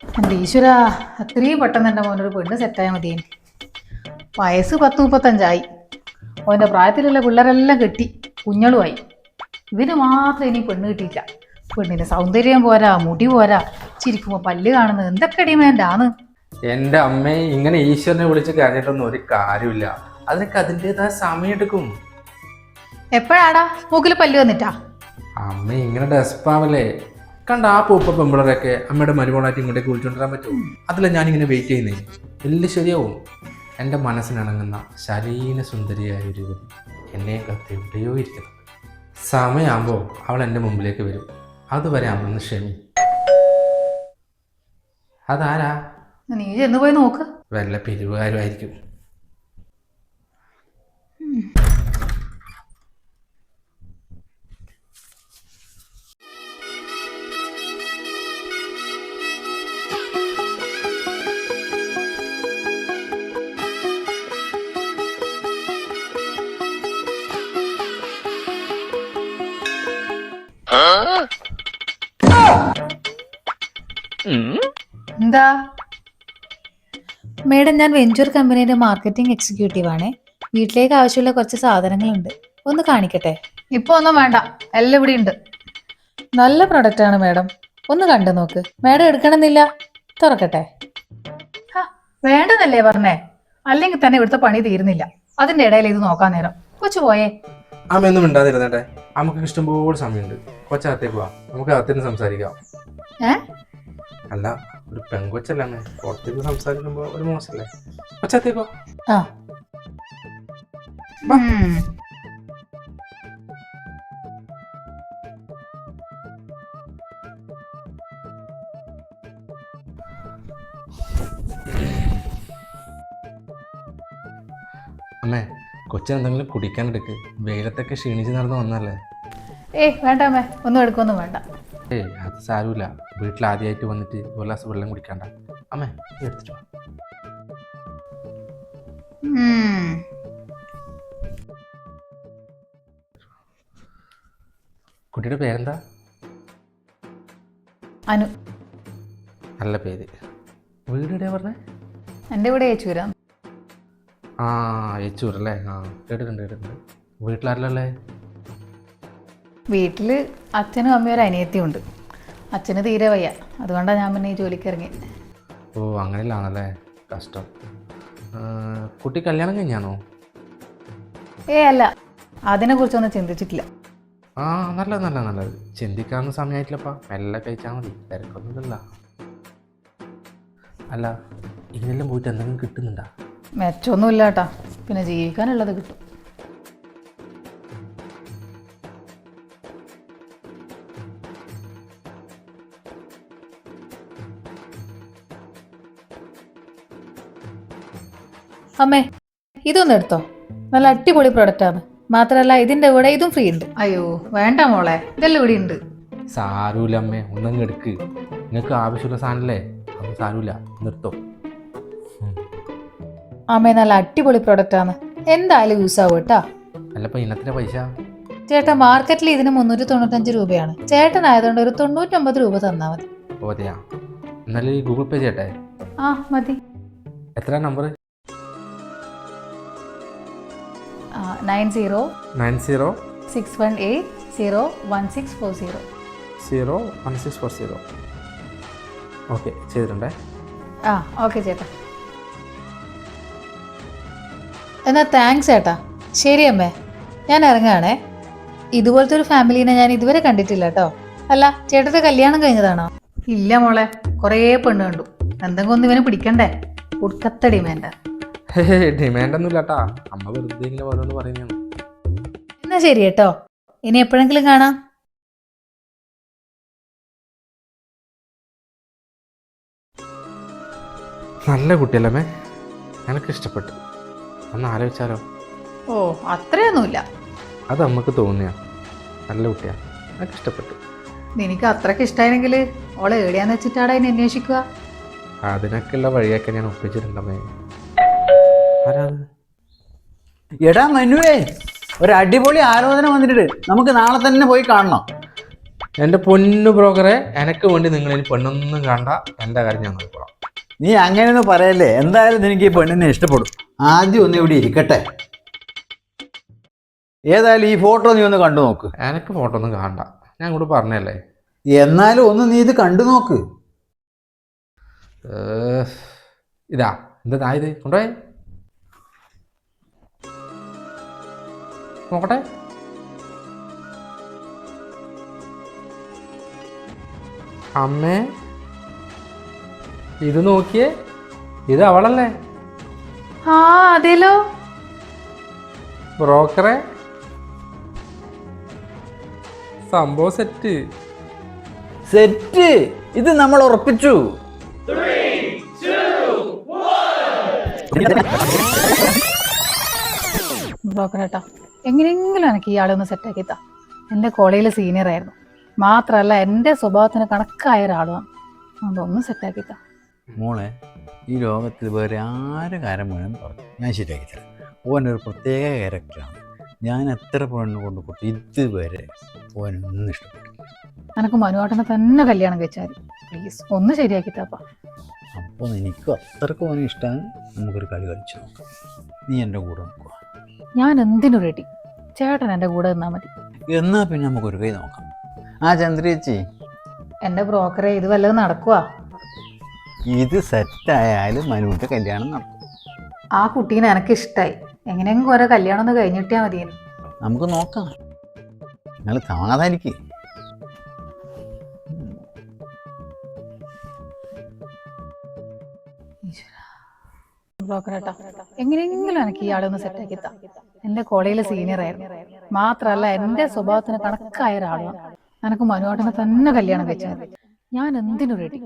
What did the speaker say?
എൻ്റെ ഈശ്വര, അത്രയും പെട്ടെന്ന് എൻ്റെ മോനൊരു പെണ്ണ് സെറ്റായാൽ മതിയേന്. വയസ്സ് 10-35 അവൻ്റെ പ്രായത്തിലുള്ള പിള്ളേരെല്ലാം കെട്ടി കുഞ്ഞളുമായി. ഇവന് മാത്രം ഇനി പെണ്ണ് കിട്ടിയില്ല. പെണ്ണിന് സൗന്ദര്യം പോരാ, മുടി പോരാ, ചിരിക്കുമ്പോൾ പല്ല് കാണുന്നത് എന്തൊക്കെ അടിമേൻ്റാന്ന്. എൻ്റെ അമ്മയെ ഇങ്ങനെ ഈശ്വരനെ വിളിച്ച് കഴിഞ്ഞിട്ടൊന്നും ഒരു കാര്യമില്ല. അതിനൊക്കെ അതിൻ്റെതായ സമയം എടുക്കും. എപ്പോഴാടാ മൂക്കിൽ പല്ല് വന്നിട്ടാ? അമ്മ ഇങ്ങനെ ഡെസ്പാവല്ലേ. കണ്ട ആ പൂപ്പ പെമ്പിളറൊക്കെ അമ്മയുടെ മരുമോളായിട്ട് ഇങ്ങോട്ടേക്ക് വിളിച്ചുകൊണ്ടിരാൻ പറ്റുമോ? അതില്ല ഞാനിങ്ങനെ വെയിറ്റ് ചെയ്യുന്നേ. എല്ലാം ശരിയാവും. എൻ്റെ മനസ്സിനിണങ്ങുന്ന ശരീര സുന്ദരിയായ ഒരു യുവതി എന്നെ കത്ത് എവിടെയോ ഇരിക്കുന്നത്. സമയമാകുമ്പോൾ അവൾ എൻ്റെ മുമ്പിലേക്ക് വരും. അതുവരെ അമ്മന്ന് ക്ഷമി. അതാരാ? നീ ചെന്ന് പോയി നോക്ക്. വല്ല പിരിവുകാരുമായിരിക്കും. എന്താ? മേഡം, ഞാൻ വെഞ്ചർ കമ്പനിയുടെ മാർക്കറ്റിംഗ് എക്സിക്യൂട്ടീവ് ആണ്. വീട്ടിലേക്ക് ആവശ്യമുള്ള കുറച്ച് സാധനങ്ങളുണ്ട്, ഒന്ന് കാണിക്കട്ടെ? ഇപ്പൊ ഒന്നും വേണ്ട, എല്ലാം ഇവിടെ ഉണ്ട്. നല്ല പ്രൊഡക്റ്റ് ആണ് മേഡം, ഒന്ന് കണ്ടു നോക്ക്. മേഡം എടുക്കണമെന്നില്ല, തുറക്കട്ടെ? വേണ്ടെന്നല്ലേ പറഞ്ഞേ? അല്ലെങ്കിൽ തന്നെ ഇവിടുത്തെ പണി തീരുന്നില്ല. അതിന്റെ ഇടയിൽ ഇത് നോക്കാൻ നേരം കൊച്ചു പോയേ. അമ്മയൊന്നും മിണ്ടാതിരുന്നേട്ടെ. നമുക്ക് ഇഷ്ടംപോലെ സമയമുണ്ട്. കൊച്ചകത്തേക്ക് പോവാം, നമുക്ക് അകത്തേക്ക് സംസാരിക്കാം. അല്ല, ഒരു പെങ്കൊച്ചല്ലേ, പുറത്തേക്ക് സംസാരിക്കുമ്പോ ഒരു മോശമല്ലേ? കൊച്ചകത്തേക്കോ? ആ, അമ്മേ, കൊച്ചിനെന്തെങ്കിലും കുടിക്കാനെടുക്ക്. വെയിലത്തൊക്കെ ക്ഷീണിച്ച് നടന്ന് വന്നല്ലേ. വേണ്ട അമ്മേ, ഒന്നും എടുക്കൊന്നും വേണ്ട. അത് സാരമില്ല. വീട്ടിൽ ആദ്യമായിട്ട് വന്നിട്ട് ഒരു ഗ്ലാസ് വെള്ളം കുടിക്കണ്ട. അമ്മേ, എടുത്തിട്ട് വാ. കുട്ടിയുടെ പേരെന്താ? അനു. നല്ല പേര്. വീട് എവിടെയാ പറഞ്ഞേ? എൻ്റെ ഇവിടെ ഏച്ചൂരാ. ആ, ഏച്ചൂരല്ലേ? ആ, കേട്ടിട്ടുണ്ട്. വീട്ടിലാരല്ലേ? വീട്ടില് അച്ഛനും അമ്മയും ഒരു അനിയത്തിയും ഉണ്ട്. അച്ഛന് തീരെ വയ്യ, അതുകൊണ്ടാണ് ഞാൻ പിന്നെ ഈ ജോലിക്ക് ഇറങ്ങി. ഓ, അങ്ങനെയാണല്ലേ. കഷ്ടം. കുട്ടി കല്യാണം കഴിഞ്ഞാണോ? അല്ല, അതിനെ കുറിച്ചൊന്നും ചിന്തിച്ചിട്ടില്ല. ആ, നല്ലത്. ചിന്തിക്കാവുന്ന സമയമായിട്ടില്ലപ്പാ. മെല്ലെ കഴിച്ചാൽ മതി, തിരക്കൊന്നുമില്ല. അല്ല, ഇതിനെല്ലാം പോയിട്ട് എന്തെങ്കിലും കിട്ടുന്നുണ്ടോ? മെച്ചൊന്നുമില്ല കേട്ടാ, പിന്നെ ജീവിക്കാനുള്ളത് കിട്ടും. അമ്മേ, ഇതൊന്നും എടുത്തോ. നല്ല അടിപൊളി പ്രൊഡക്റ്റ് ആണ്. മാത്രമല്ല ഇതിന്റെ കൂടെ ഇതും ഫ്രീ ഉണ്ട്. അയ്യോ വേണ്ട മോളെ, ഇതെല്ലാം ഇവിടെ ഉണ്ട്. സാരമില്ല അമ്മേ, ഒന്നങ്ങ് എടുക്ക്. നിങ്ങൾക്ക് ആവശ്യമുള്ള സാധനമല്ലേ, അത് സാരമില്ല, നിർത്തോ. അമ്മേ, നല്ല അടിപൊളി പ്രൊഡക്റ്റ് ആണ്, എന്തായാലും യൂസ് ആവും കേട്ടാ. അല്ലപ്പോ ഇന്നത്തെ പൈസ? ചേട്ടാ, മാർക്കറ്റിൽ ഇതിന് 395 രൂപയാണ്. ചേട്ടനായതുകൊണ്ട് ഒരു 99 രൂപ തന്നാൽ മതി. ഓ അതെയാ, എന്നാലും ഗൂഗിൾ പേ ചെയ്യട്ടെ? മതി. എത്ര നമ്പർ? 90 90 618 01640. 01640. ഓക്കെ, ചെയ്തിട്ടുണ്ടേ. ഓക്കെ ചേട്ടാ. എന്നാ താങ്ക്സ് ചേട്ടാ. ശരി അമ്മേ, ഞാൻ ഇറങ്ങുകയാണേ. ഇതുപോലത്തെ ഒരു ഫാമിലീനെ ഞാൻ ഇതുവരെ കണ്ടിട്ടില്ല കേട്ടോ. അല്ല, ചേട്ടത്തെ കല്യാണം കഴിഞ്ഞതാണോ? ഇല്ല മോളെ, കുറേ പെണ്ണ് കണ്ടു. എന്തെങ്കിലും ഒന്ന് ഇവനെ പിടിക്കണ്ടേ? ഉടുക്കത്ത ഡിമാൻഡാ. ഡിമാൻഡൊന്നും ഇല്ലാട്ടാ, അമ്മ വെറുതെ ഇങ്ങനെ ഓരോന്ന് പറയുന്നതാണ്. എന്നാ ശരി കേട്ടോ, ഇനി എപ്പോഴെങ്കിലും കാണാം. നല്ല കുട്ടിയല്ലേ, എനിക്ക് ഇഷ്ടപ്പെട്ടു. ഒന്ന് ആലോചിച്ചാലോ? അത്രയൊന്നുമില്ല. അത് നമുക്ക് തോന്നിയ നല്ല കുട്ടിയാ, എനിക്ക് ഇഷ്ടപ്പെട്ടു. നിനക്ക് അത്രയ്ക്ക് ഇഷ്ടമായെങ്കിൽ ഓളെ എവിടെയാന്ന് വെച്ചിട്ടാടാ അതിനെ അന്വേഷിക്കുക. അതിനൊക്കെയുള്ള വഴിയൊക്കെ ഞാൻ ഒപ്പിച്ചിട്ടുണ്ടമ്മേ. എടാ മനുവേ, ഒരു അടിപൊളി ആലോചന വന്നിട്ടുണ്ട്. നമുക്ക് നാളെ തന്നെ പോയി കാണണം. എൻ്റെ പൊന്നു ബ്രോക്കറെ, എനക്ക് വേണ്ടി നിങ്ങൾ ഇനി പെണ്ണൊന്നും കണ്ട എൻ്റെ കാര്യം ഞാൻ നോക്കിക്കോളാം. നീ അങ്ങനെയൊന്നും പറയല്ലേ. എന്തായാലും നിനക്ക് ഈ പെണ്ണിനെ ഇഷ്ടപ്പെടും. ആദ്യം ഒന്ന് ഇവിടെ ഇരിക്കട്ടെ. ഏതായാലും ഈ ഫോട്ടോ നീ ഒന്ന് കണ്ടു നോക്ക്. എനക്ക് ഫോട്ടോ ഒന്നും കാണണ്ട, ഞാൻ ഇങ്ങോട്ട് പറഞ്ഞല്ലേ. എന്നാലും ഒന്ന് നീ ഇത് കണ്ടു നോക്ക്. ഇതാ എന്താ ഇത് കൊണ്ടുപോയേ നോക്കട്ടെ. അമ്മേ ഇത് നോക്കിയേ, ഇത് അവളല്ലേ? ആ അതേലോ. ബ്രോക്കറെ, സംഭവം സെറ്റ്. സെറ്റ്. ഇത് നമ്മൾ ഉറപ്പിച്ചു. ബ്രോക്കറേട്ടാ, എങ്ങനെയെങ്കിലും എനിക്ക് ഇയാളെ ഒന്ന് സെറ്റാക്കിത്താ. എൻ്റെ കോളേജിലെ സീനിയർ ആയിരുന്നു, മാത്രമല്ല എൻ്റെ സ്വഭാവത്തിന് കണക്കായ ഒരാളുമാണ്. അതൊന്ന് സെറ്റാക്കിത്താ. മോളെ, ഈ ലോകത്തിൽ വേറെ ആരും കാര്യം വേണമെന്ന് പറഞ്ഞു ഞാൻ ശരിയാക്കി തരാം. ഓനൊരു പ്രത്യേക ക്യാരക്ടറാണ്. ഞാൻ എത്ര പെണ്ണ് കൊണ്ട് കൊടുത്തു, ഇതുവരെ ഓനൊന്നും ഇഷ്ടപ്പെട്ടു. എനിക്ക് മനുവാട്ടനെ തന്നെ കല്യാണം കഴിച്ചാൽ പ്ലീസ് ഒന്ന് ശരിയാക്കിത്താപ്പാ. അപ്പോൾ എനിക്കും അത്രക്കും ഓനെ ഇഷ്ടമാണ്. നമുക്കൊരു കളി കളിച്ചു നോക്കാം. നീ എൻ്റെ കൂടെ നോക്കുക. ഞാൻ എന്തിനു റെഡി, ചേട്ടൻ എൻ്റെ കൂടെ നിന്നാൽ മതി. എന്നാൽ പിന്നെ നമുക്കൊരു കൈ നോക്കാം. ആ ചന്ദ്രേച്ചി, എൻ്റെ ബ്രോക്കറെ, ഇത് വല്ലതും നടക്കുവാ? ഇത് സെറ്റായാലും മനുവിൻ്റെ കല്യാണം നടക്കും. ആ കുട്ടീനെ എനിക്ക് ഇഷ്ടമായി. എങ്ങനെയെങ്കിലും ഓരോ കല്യാണം ഒന്ന് കഴിഞ്ഞിട്ടാൽ മതിയേനു. നമുക്ക് നോക്കാം. നിങ്ങൾ സമാധാനിക്ക്. ബ്രോക്കറേട്ടാ, എങ്ങനെയെങ്കിലും എനിക്ക് ഇയാളെ ഒന്ന് സെറ്റാക്കിത്താ. എൻ്റെ കോളേജിലെ സീനിയർ ആയിരുന്നു, മാത്രമല്ല എൻ്റെ സ്വഭാവത്തിന് കണക്കായ ഒരാളുമാണ്. എനിക്ക് മനുവാട്ടനെ തന്നെ കല്യാണം കഴിച്ചാൽ മതി. ഞാൻ എന്തിനു റെഡി.